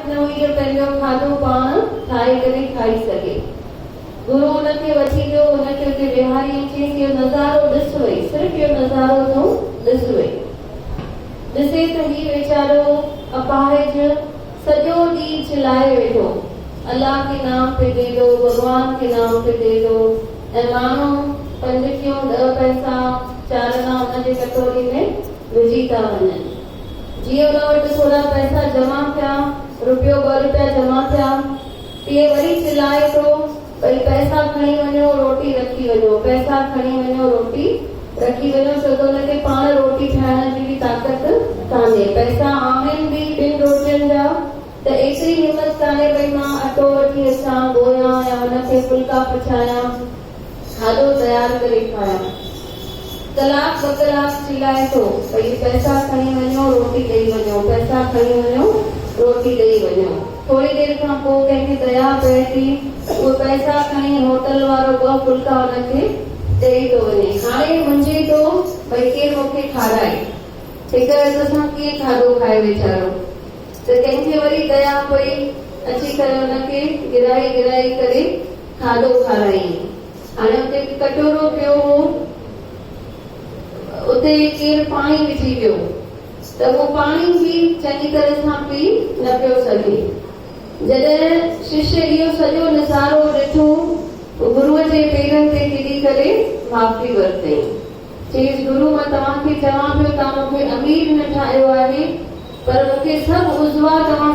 लाइक़ न हुई जो पंहिंजो खाधो पाण ठाहे करे खाई सघे। गुरु हुनखे वठी वियो, हुनखे हुते विहारी चयईं इहो नज़ारो ॾिस वई, सिर्फ़ु इहो नज़ारो तूं ॾिस वई। ॾिसे त ही वेचारो अपाहिज सॼो ॾींहुं चिल्लाए वेठो, अल्लाह के नाम पे दे दो, भगवान के नाम पे दे दो। ऐं माण्हू 5 क्यों 10 पैसा 4 आना हुनजे कटोरी में विझी था वञनि। जीअं हुन वटि थोरा पैसा जमा थिया, रुपयो 2 रुपया जमा थिया, तीअं वरी चिल्लाए थो भई पैसा खणी वञो, रोटी रखी वञो, पैसा खणी वञो, रोटी रखी वञो, छो त हुनखे पाण रोटी ठाहिण जी बि ताक़त कान्हे। पैसा आहिनि बि 2 रोटियुनि जा, त एतिरी हिमत कान्हे भई मां अटो वठी अचां, ॻोयां या हुनखे फुल्का पचायां, खाधो तयारु करे खायां। कलाक 2 कलाक चिल्लाए थो भई पैसा खणी वञो, रोटी ॾेई वञो, पैसा खणी वञो, रोटी ॾेई वञो। थोरी देरि खां पोइ कंहिंखे दया पए थी, उहे पैसा खणी होटल वारो 2 फुल्का हुनखे ॾेई थो वञे। हाणे मुंझे थो भई केरु मूंखे खाराए, हिकु सां कीअं खाधो खाए वीचारो। त कंहिंखे वरी दया पई, अची करे हुनखे गिराई करे खाधो खाराई। हाणे हुते कटोरो पियो हो, उते केरु पाणी विझी वियो, त उहो पाणी बि चङी तरह सां पी न पियो सघे। जॾहिं शिष्य इहो सॼो नज़ारो ॾिठो, गुरुअ जे पेरनि ते किरी करे माफ़ी वरितई। चयईंसि गुरु मां तव्हांखे चवां पियो, तव्हां मूंखे अमीर न ठाहियो आहे, पर मूंखे सभु उज़वा तव्हां